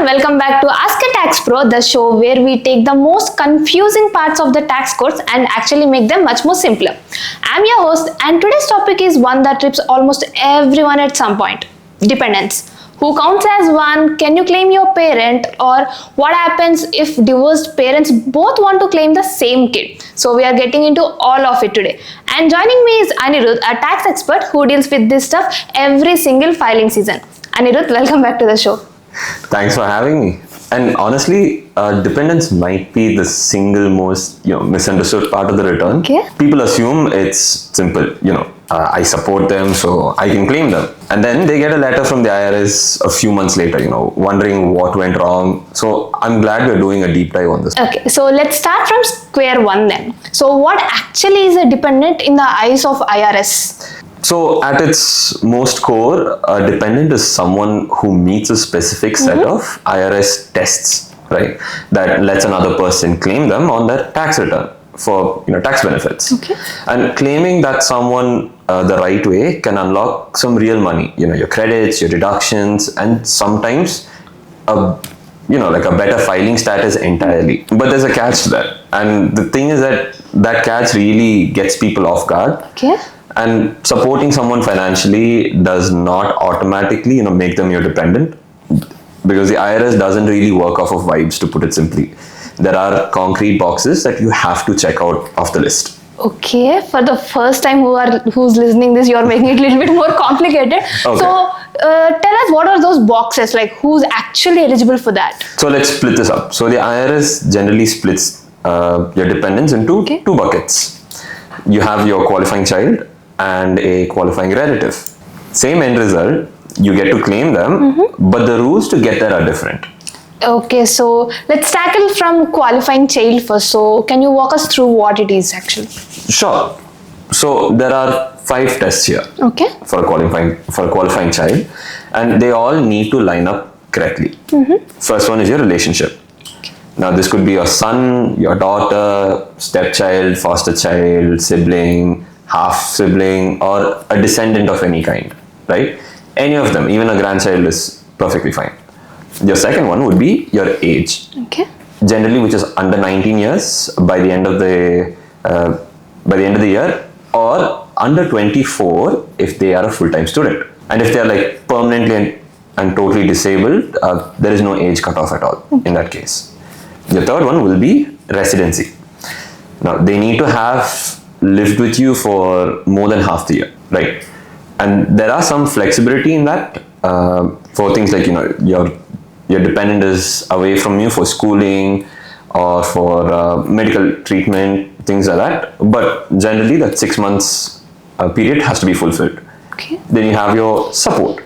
welcome back to Ask a Tax Pro, the show where we take the most confusing parts of the tax codes and actually make them much more simpler. I'm your host, and today's topic is one that trips almost everyone at some point: dependents. Who counts as one? Can you claim your parent? Or what happens if divorced parents both want to claim the same kid? So we are getting into all of it today. And joining me is Anirudh, a tax expert who deals with this stuff every single filing season. Anirudh, welcome back to the show. Thanks for having me. And honestly, dependence might be the single most misunderstood part of the return. Okay. People assume it's simple. I support them, so I can claim them. And then they get a letter from the IRS a few months later, wondering what went wrong. So I'm glad we're doing a deep dive on this. Okay, so let's start from square one then. So what actually is a dependent in the eyes of IRS? So at its most core, a dependent is someone who meets a specific set of IRS tests, right? That lets another person claim them on their tax return for tax benefits. Okay. And claiming that someone the right way can unlock some real money, your credits, your deductions, and sometimes a better filing status entirely. But there's a catch to that. And the thing is that catch really gets people off guard. Okay. And supporting someone financially does not automatically, make them your dependent, because the IRS doesn't really work off of vibes, to put it simply. There are concrete boxes that you have to check out of the list. Okay, for the first time who's listening this, you're making it a little bit more complicated. Okay. So tell us, what are those boxes, like who's actually eligible for that? So let's split this up. So the IRS generally splits your dependents into two buckets. You have your qualifying child and a qualifying relative. Same end result, you get to claim them, but the rules to get there are different. Okay, so let's tackle from qualifying child first. So can you walk us through what it is actually? Sure. So there are 5 tests here. Okay. For a qualifying child, and they all need to line up correctly. First one is your relationship. Now this could be your son, your daughter, stepchild, foster child, sibling, half sibling, or a descendant of any kind, right? Any of them, even a grandchild, is perfectly fine. Your second one would be your age. Okay. Generally, which is under 19 years by the end of the year, or under 24 if they are a full-time student. And if they are like permanently and totally disabled, there is no age cutoff at all in that case. The third one will be residency. Now they need to have lived with you for more than half the year, right? And there are some flexibility in that for things like your dependent is away from you for schooling or for medical treatment, things like that. But generally that 6 months period has to be fulfilled. Okay. Then you have your support.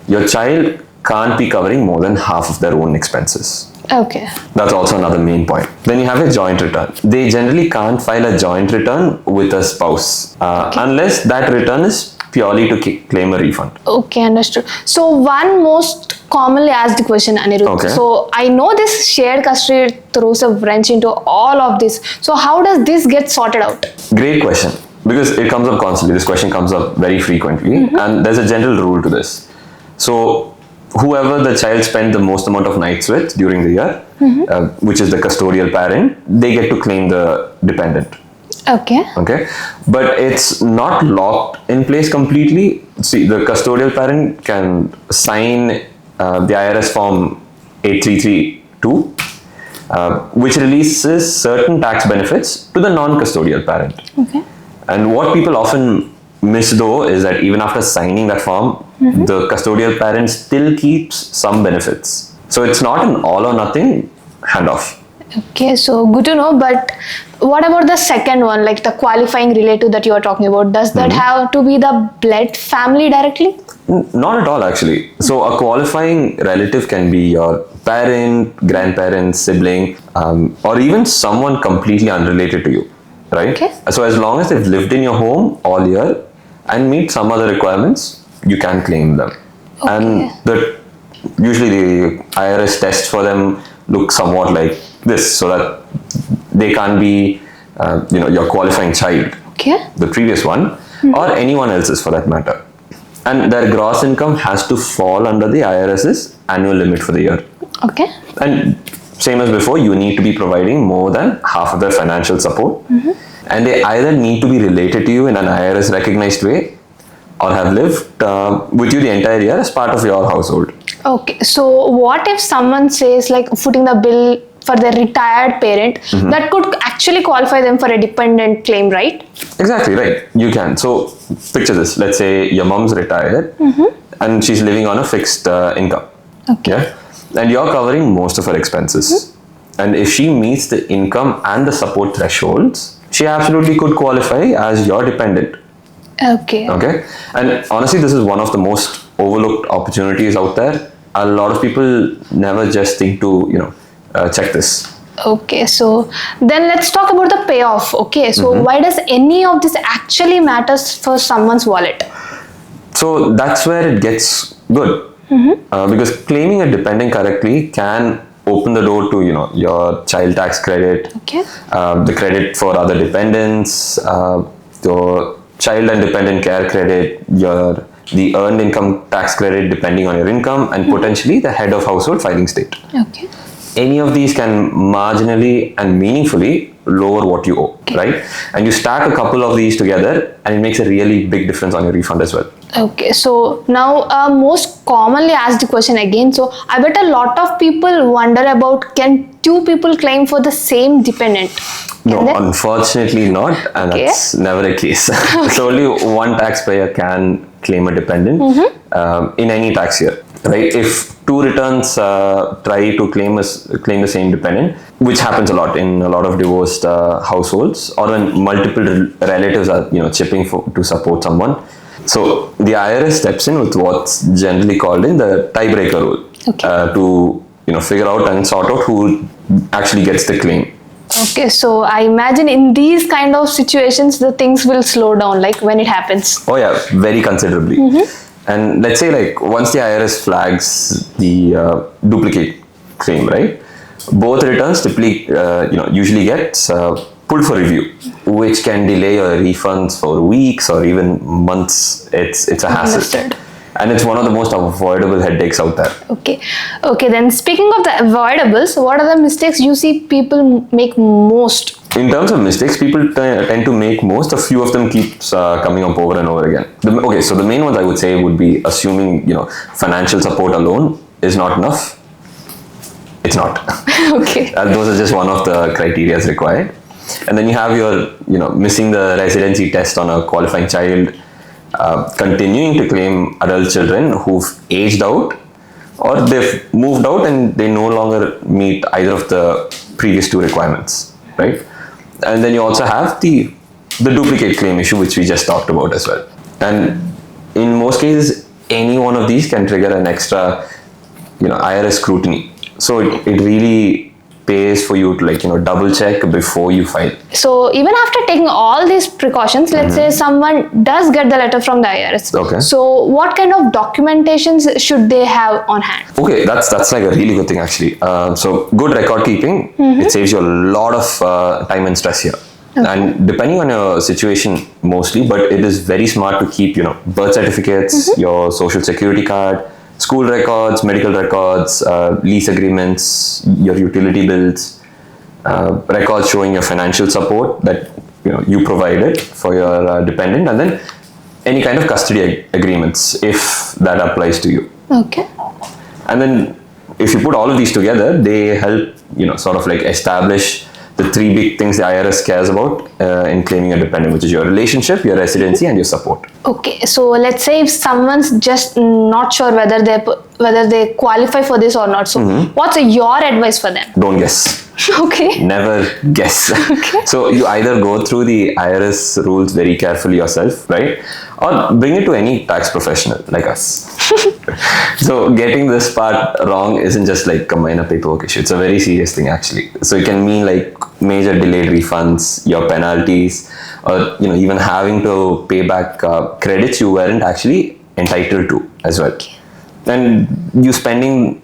Your child can't be covering more than half of their own expenses. Okay. That's also another main point. Then you have a joint return. They generally can't file a joint return with a spouse unless that return is purely to claim a refund. Okay, understood. So one most commonly asked question, Anirudh. Okay. So I know this shared custody throws a wrench into all of this. So how does this get sorted out? Great question. Because it comes up constantly. This question comes up very frequently. And there's a general rule to this. So whoever the child spent the most amount of nights with during the year, which is the custodial parent, they get to claim the dependent. Okay. Okay, but it's not locked in place completely. See, the custodial parent can sign the IRS form 8332, which releases certain tax benefits to the non-custodial parent. Okay. And what people often miss though is that even after signing that form, the custodial parent still keeps some benefits. So it's not an all or nothing handoff. Okay, so good to know. But what about the second one, like the qualifying relative that you are talking about? Does that have to be the blood family directly? Not at all, actually. So a qualifying relative can be your parent, grandparent, sibling, or even someone completely unrelated to you, right? Okay. So as long as they've lived in your home all year and meet some other requirements, you can claim them. Okay. And usually the IRS tests for them look somewhat like this, so that they can't be your qualifying child, the previous one, or anyone else's for that matter. And their gross income has to fall under the IRS's annual limit for the year. Okay. And same as before, you need to be providing more than half of their financial support. And they either need to be related to you in an IRS recognized way or have lived with you the entire year as part of your household. Okay. So what if someone says like footing the bill for their retired parent that could actually qualify them for a dependent claim, right? Exactly, right. You can. So picture this. Let's say your mom's retired and she's living on a fixed income. Okay. Yeah. And you're covering most of her expenses. And if she meets the income and the support thresholds, she absolutely could qualify as your dependent. Okay. Okay. And honestly, this is one of the most overlooked opportunities out there. A lot of people never just think to, check this. Okay, so then let's talk about the payoff. Okay, so why does any of this actually matters for someone's wallet? So that's where it gets good. Because claiming a dependent correctly can open the door to, your child tax credit, Okay. the credit for other dependents, your child and dependent care credit, the earned income tax credit depending on your income, and potentially the head of household filing state. Okay. Any of these can marginally and meaningfully lower what you owe, right? And you stack a couple of these together and it makes a really big difference on your refund as well. Okay, so now most commonly asked question again. So I bet a lot of people wonder about, can two people claim for the same dependent? No, Can they? unfortunately not, and Okay. that's never a case. So only one taxpayer can claim a dependent in any tax year, right? If two returns try to claim the same dependent, which happens a lot in a lot of divorced households, or when multiple relatives are chipping to support someone. So the IRS steps in with what's generally called in the tiebreaker rule to figure out and sort out who actually gets the claim. Okay, so I imagine in these kind of situations the things will slow down, like when it happens. Oh yeah, very considerably. And let's say like once the IRS flags the duplicate claim, right? Both returns typically, usually gets pulled for review, which can delay your refunds for weeks or even months. It's a hassle. Understood. And it's one of the most avoidable headaches out there. Okay. Okay, then speaking of the avoidables, what are the mistakes you see people make most? In terms of mistakes, people tend to make most. A few of them keeps coming up over and over again. So the main ones I would say would be assuming financial support alone is not enough. It's not. Okay. Those are just one of the criteria required. And then you have your missing the residency test on a qualifying child, continuing to claim adult children who've aged out or they've moved out and they no longer meet either of the previous two requirements, right? And then you also have the duplicate claim issue, which we just talked about as well. And in most cases, any one of these can trigger an extra IRS scrutiny. So it really pays for you to double check before you file. So even after taking all these precautions, let's say someone does get the letter from the IRS. Okay. So what kind of documentations should they have on hand? Okay, that's like a really good thing actually. So good record keeping, it saves you a lot of time and stress here. Okay. And depending on your situation mostly, but it is very smart to keep birth certificates, your social security card, school records, medical records, lease agreements, your utility bills, records showing your financial support that you provided for your dependent, and then any kind of custody agreements if that applies to you. Okay. And then if you put all of these together, they help sort of like establish the three big things the IRS cares about in claiming a dependent, which is your relationship, your residency, and your support. Okay, so let's say if someone's just not sure whether they qualify for this or not. So what's your advice for them? Don't guess. Okay. Never guess. Okay. So you either go through the IRS rules very carefully yourself, right? Or bring it to any tax professional like us. So getting this part wrong isn't just like a minor paperwork issue. It's a very serious thing actually. So it can mean like major delayed refunds, your penalties, or even having to pay back credits you weren't actually entitled to as well. And you spending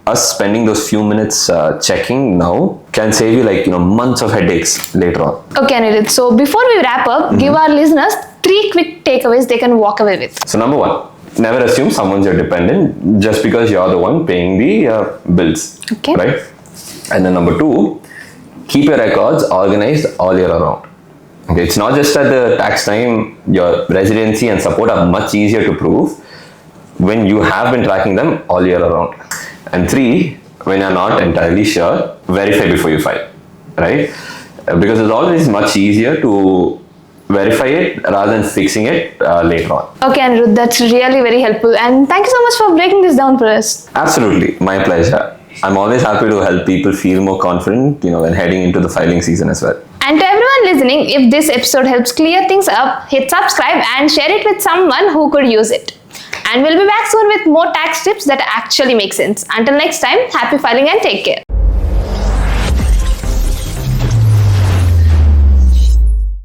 us spending those few minutes checking now can save you like months of headaches later on. Okay, Anirudh. So before we wrap up, give our listeners 3 quick takeaways they can walk away with. So number one, never assume someone's your dependent just because you're the one paying the bills. Okay. Right? And then number 2, keep your records organized all year around. Okay, it's not just at the tax time. Your residency and support are much easier to prove when you have been tracking them all year around. And 3, when you're not entirely sure, verify before you file, right? Because it's always much easier to verify it rather than fixing it later on. Okay, Anirudh, that's really very helpful. And thank you so much for breaking this down for us. Absolutely, my pleasure. I'm always happy to help people feel more confident, when heading into the filing season as well. And to everyone listening, if this episode helps clear things up, hit subscribe and share it with someone who could use it. And we'll be back soon with more tax tips that actually make sense. Until next time, happy filing and take care.